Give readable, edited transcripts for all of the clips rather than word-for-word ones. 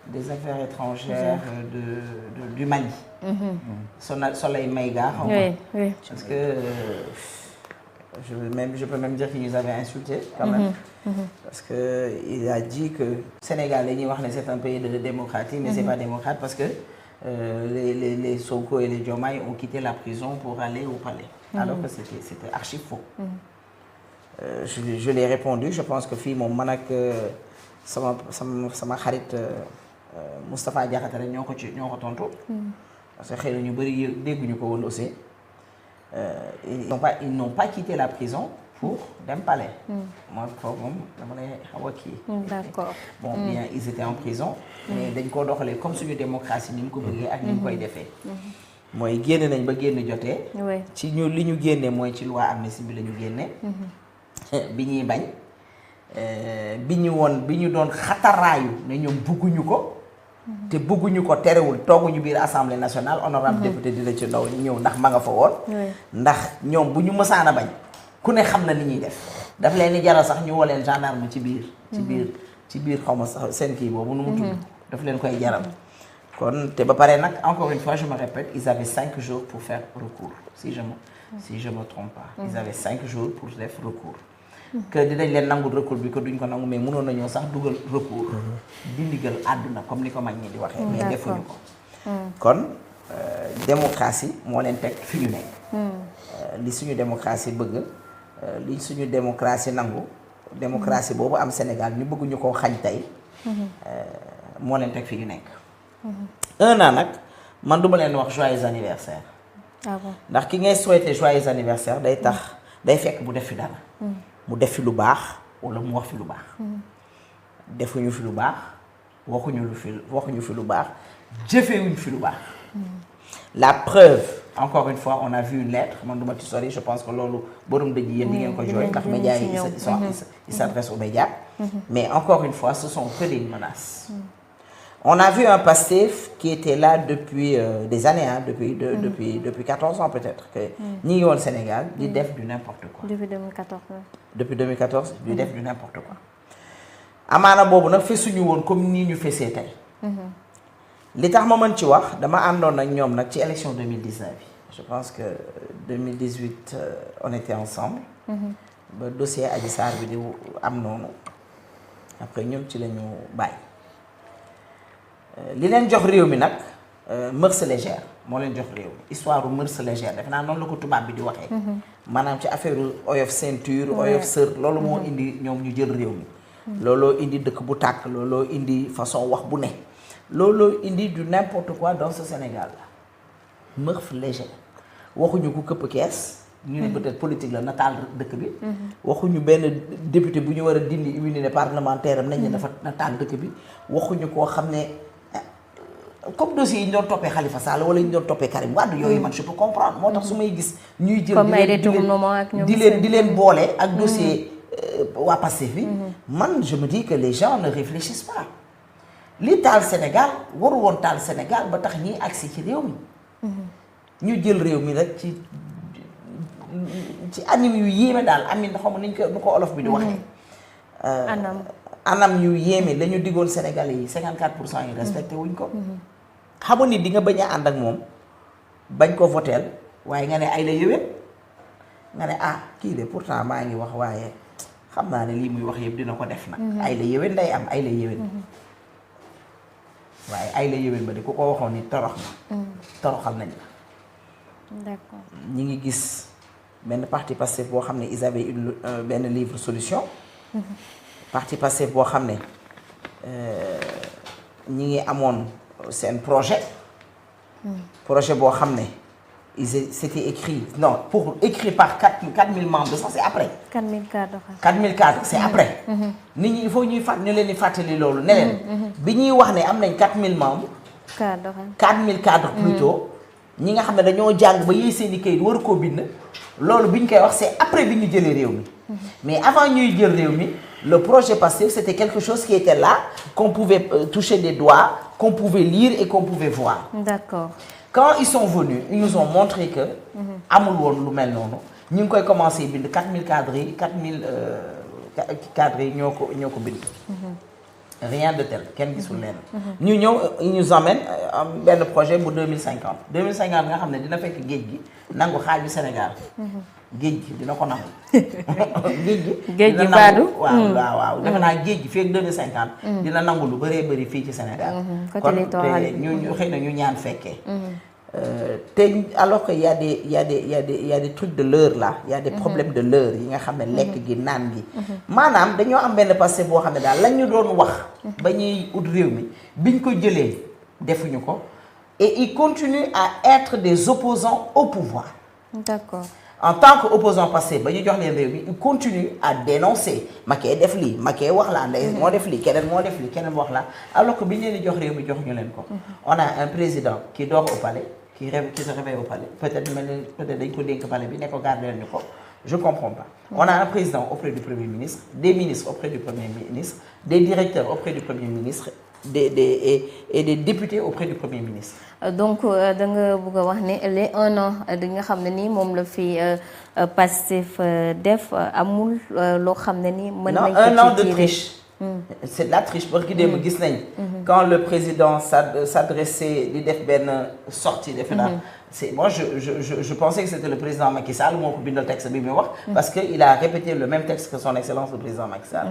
des affaires étrangères du Mali. Soleil Maïga, oui. Parce que je peux même dire qu'il nous avait insultés quand même. Parce qu'il a dit que Sénégal, c'est un pays de démocratie, mais c'est pas démocrate parce que les Sonko et les Diomaye ont quitté la prison pour aller au palais. Alors que c'était archi faux. Je l'ai répondu, je pense que fille mon manak sama xarit Moustapha Diakhaté rek ñoo ko tontu. Parce que xëy na ñu bëri dégguñu ko woon aussi. Ils n'ont pas quitté la prison pour dem palais. Moi foofu moom dama lay xaw a kii. D'accord. Bon bien ils étaient en prison. mais dañ koo doxalee comme suñu démocratie ni mu ko bëggee ak ni mu koy defee. mooy génn nañ ba génn jotee. ci li ñu génnee mooy ci loi amnistie bi la ñu génne. bi ñuy bañ. bi ñu doon xataraayu ne ñoom bëgguñu ko. te bëgguñu ko terewul tooguñu biir assemblée nationale honorable député dina ci ndaw ñëw ndax ma nga fa woon. ndax ñoom bu ñu mësaan a bañ ku ne xam na ni ñuy def daf leen di jaral sax ñu woo leen gendarme ci biir xaw ma sax seen kii boobu nu mu tudd. daf leen koy jaral. kon te ba pare nag encore une fois je me répète ils avaient 5 jours pour faire recours si je me trompe pas. Ils avaient 5 jours pour def recours. que dinañ leen nangul recours bi que duñ ko nangu mais mënoon nañoo sax dugal recours. di ndigal àdduna comme ni ko mag ñi di waxee. mais defuñu ko. kon démocratie moo leen teg fi ñu nekk. li suñu démocratie bëgg li suñu démocratie nangu. démocratie boobu am Sénégal ñu bëgguñu koo xañ tey. moo leen teg fi ñu nekk. 1 an nag man duma leen wax joyeux anniversaire. ndax ki ngay souhaiter joyeux anniversaire day fekk bu def fi dara. mu def fi lu baax wala mu wax fi lu baax. defuñu fi lu baax waxuñu fi lu baax jëfewuñu fi lu baax. la preuve encore une fois on a vu une lettre man duma ci sori je pense que loolu borom dëj yéen di ngeen ko jooy ndax médias yi ils s'adressent aux médias. mais encore une fois ce sont que des menaces. On a vu un Pastef qui était là depuis des années, depuis 14 ans peut-être, que ñi ngi woon Sénégal di def du n'importe quoi. Depuis 2014. Depuis 2014 di def du n'importe quoi. amaana boobu nag fesuñu woon comme nii ñu fesee tey. li tax ma mën ci wax dama àndoon ak ñoom nag ci élection 2019 bi. Je pense que 2018 on était ensemble. ba dossier Adji Sarr bi di am noonu après ñun ci la ñu bàyyi. li leen jox réew mi nag mœurs légères moo leen jox réew mi histoire mœurs légères def naa noonu la ko tubaab bi di waxee. maanaam ci affaire oyof ceinture oyof sër loolu moo indi ñoom ñu jël réew mi. looloo indi dëkk bu tàkk looloo indi façon wax bu ne. looloo indi du n'importe quoi dans ce Sénégal la mœurs légères waxuñu ku këpp kees. ñu ne peut-être politique la nataal dëkk bi. waxuñu benn député bu ñu war a dindi immunité parlementaire am nañ ne dafa nataal dëkk bi waxuñu koo xam ne. comme dossier yi ñu doon toppee Khalifa Sall wala ñu doon toppee Karim Wade yooyu man je peux comprendre moo tax su may gis ñuy jël di leen boole ak dossier waa Pastef bi man je me dis que les gens ne réfléchissent pas li taal Sénégal waru woon taal Sénégal ba tax ñiy agsi ci réew mi ñu jël réew mi rek ci anam yu yéeme daal amin xaw ma nu ko olof bi di waxee anam yu yéeme la ñu diggoon Sénégalais yi 54% yi respecté wuñ ko xamu ni di nga bañ a ànd ak moom bañ ko voteel waaye nga ne ay la yëwén nga ne kii de pourtant maa ngi wax waaye xam naa ne lii muy wax yëpp dina ko def nag ay la yëwén day am ay la yëwén waaye ay la yëwén ba di ku ko waxoon ni toroxal nañ la d'accord ñi ngi gis benn parti Pastef boo xam ne ils avaient benn livre solution parti Pastef boo xam ne ñi ngi amoon seen projet boo xam ne c'était écrit écrit par 4000 membres de ça c'est après 4000 cadres 4000 cadres c'est après nit ñi il faut ñu leen di fàttali loolu ne leen bi ñuy wax ne am nañ 4000 membres 4000 cadres plutôt ñi nga xam ne dañoo jàng ba yéey seeni kayit war koo bind loolu bi ñu koy wax c'est après bi ñu jëlee réew mi mais avant ñuy jël réew mi le projet Pastef c'était quelque chose qui était là qu'on pouvait toucher des doigts qu'on pouvait lire et qu'on pouvait voir. D'accord. Quand ils sont venus ils nous ont montré que amul woon lu mel noonu ñu ngi koy commencer bind 4000 cadres yi 4000 cadres yi ñoo ko bind. rien de tel kenn gisul leen. ñu ñëw ils nous emmènent benn projet bu 2050 nga xam ne dina fekk géej gi nangu xaaju Sénégal. géej gi dina ko nangu. géej gi baadu waaw defe naa géej gi fii ak 2050. dina nangu lu bëree bëri fii ci Sénégal. kon te ñu xëy na ñu ñaan fekkee. te alors que y a des trucs de l'heure là, y a des problèmes de l'heure yi nga xam ne lekk gi naan gi. maanaam dañoo am benn passé boo xam ne daal lañ ñu doon wax. ba ñuy ut réew mi biñ ko jëlee defuñu ko. et ils continuent à être des opposants au pouvoir. D'accord. En tant qu'opposant passé ba ñu jox leen réew mi ils continuent à dénoncer Macky def lii Macky wax la ndey moo def lii keneen moo def lii keneen wax la alors que bi ñu leen di jox réew mi joxuñu leen ko. on a un président qui dort au palais qui se réveille au palais peut-être dañ ko dénk palais bi ne ko gardeel ñu ko je comprends pas. on a un président auprès du premier ministre des ministres auprès du premier ministre des directeurs auprès du premier ministre et des députés auprès du premier ministre. donc da nga bëgg a wax ne les 1 an di nga xam ne ni moom la fi Pastef def amul loo xam ne ni. mën nañ ko ci 1 an de triche. c'est de la triche parce que démb gis nañ. quand le président s'adressait di def benn sortie defe naa. c'est moi je pensais que c'était le président Macky Sall moo ko bindal texte bi muy wax. parce que il a répété le même texte que son excellence le président Macky Sall.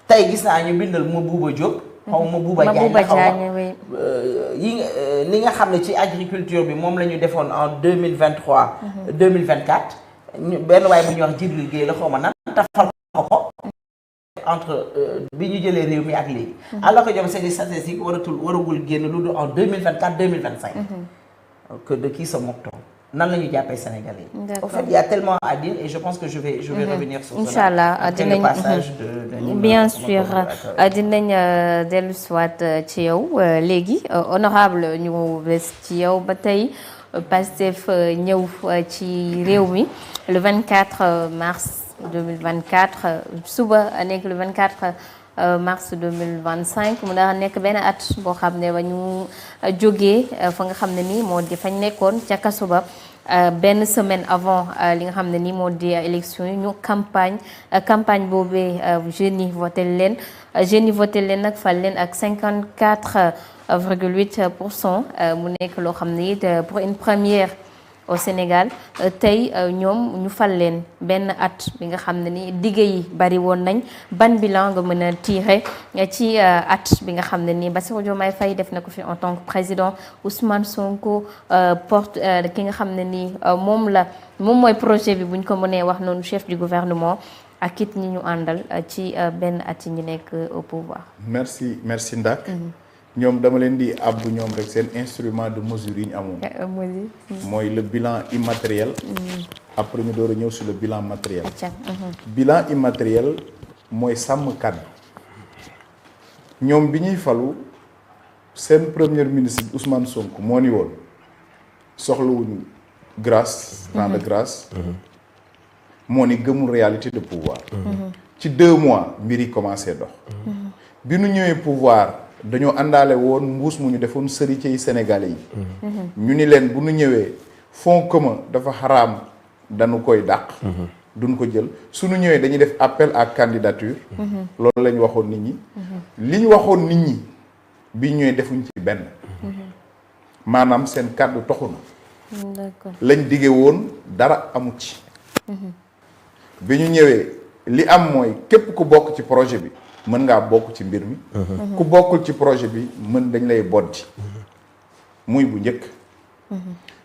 tey gis naa ñu bindal ma Bouba Diop. xaw ma Bouba Diagne li nga xam ne ci agriculture bi moom la ñu defoon en 2023. 2024 ñu benn waay bu ñuy wax Djibril Gueye la xaw ma nan tafal ko entre bi ñu jëlee réew mi ak léegi. alors que ñoom c'est des statistiques waragul génn lu dul en 2024 2025. que de qui se moque-t-on nan la ñu jàppee Sénégalais yi. en fait il y a tellement à dire et je pense que je vais revenir sur cela. Inch'Allah dinañ bien sûr dinañ dellu soit ci yow léegi honorable ñu des ci yow ba tey Pastef ñëw ci réew mi le 24 mars 2024 suba nekk le 24 mars 2025 mu daa nekk benn at boo xam ne ba ñu jógee fa nga xam ne nii moo di fañ nekkoon ca kaso ba benn semaine avant li nga xam ne nii moo di élection yi ñu campagne boobee jeunes yi voté leen nag fal leen ak 54,8% mu nekk loo xam ne it pour une première au Sénégal tey ñoom ñu fal leen benn at bi nga xam ne ni dige yi bari woon nañ ban bilan nga mën a tirer ci at bi nga xam ne ni Bassirou Diomaye Faye def na ko fi en tant que président Ousmane Sonko porte ki nga xam ne ni moom mooy projet bi bu ñu ko mënee wax noonu chef du gouvernement ak it ñi ñu àndal ci benn at yi ñu nekk au pouvoir. merci Ndak. ñoom dama leen di abbu ñoom rek seen instrument de mesure yi ñu amoon. mooy le bilan immatériel. après ñu door a ñëw sur le bilan matériel. bilan immatériel mooy sàmm kàddu. ñoom bi ñuy falu seen premier ministre Ousmane Sonko moo ni woon soxlawuñu grâce. temps de grâce. moo ni gëmul réalité de pouvoir. ci 2 mois mbir yi commencé dox. bi nu ñëwee pouvoir. dañoo àndaale woon mbuus mu ñu defoon sëri ci Sénégalais yi. ñu ni leen bu ñu ñëwee fonds commun dafa xaraam dañu koy dàq. duñ ko jël suñu ñëwee dañuy def appel à candidature. loolu la ñu waxoon nit ñi. li ñu waxoon nit ñi bi ñëwee defuñ ci benn. maanaam seen kàddu toxu na. lañ dige woon dara amu ci. bi ñu ñëwee li am mooy képp ku bokk ci projet bi. mën ngaa bokk ci mbir mi. ku bokkul ci projet bi mën dañ lay boddi. muy bu njëkk.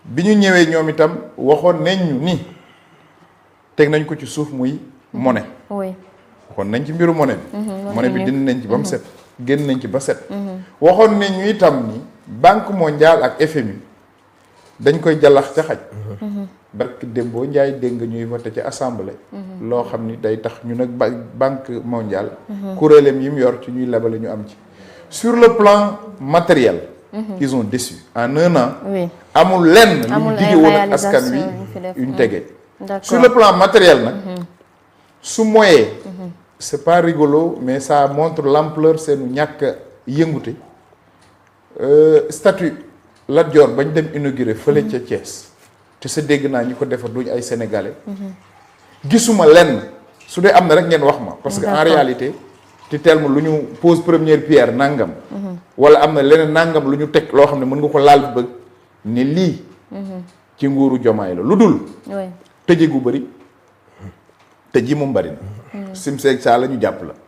bi ñu ñëwee ñoom itam waxoon nañ ñu ni teg nañ ko ci suuf muy monnaie. waxoon nañ ci mbiru monnaie bi. monnaie bi dindi nañ ci ba mu set génn nañ ci ba set. waxoon nañ ñu itam ni banque mondiale ak FMI dañ koy jàllax ca xaj. barki démboo Njaay dégg nga ñuy voté ci assemblée. loo xam ni day tax ñu nag banque mondiale. kuréelam yi mu yor ci ñuy lebale ñu am ci. sur le plan matériel. ils ont déçu en 1 an. amul lenn lu ñu dige woon ak askan wi une tege. sur le plan matériel nag. su moyee. c'est pas rigolo mais ça montre l'ampleur seenu ñàkk yëngute. statut Lat Dior bañ dem inauguré fële ca Thiès. te sa dégg naa ñi ko defar duñ ay sénégalais. gisuma lenn su dee am na rek ngeen wax ma. parce que en réalité te tellement lu ñu pose première pierre nangam. wala am na leneen nangam lu ñu teg loo xam ne mën nga ko laal bëgg ne lii. ci nguuru Diomaye la lu dul. tëje gu bëri tëj yi moom bëri na. sim seeg saa la ñu jàpp la.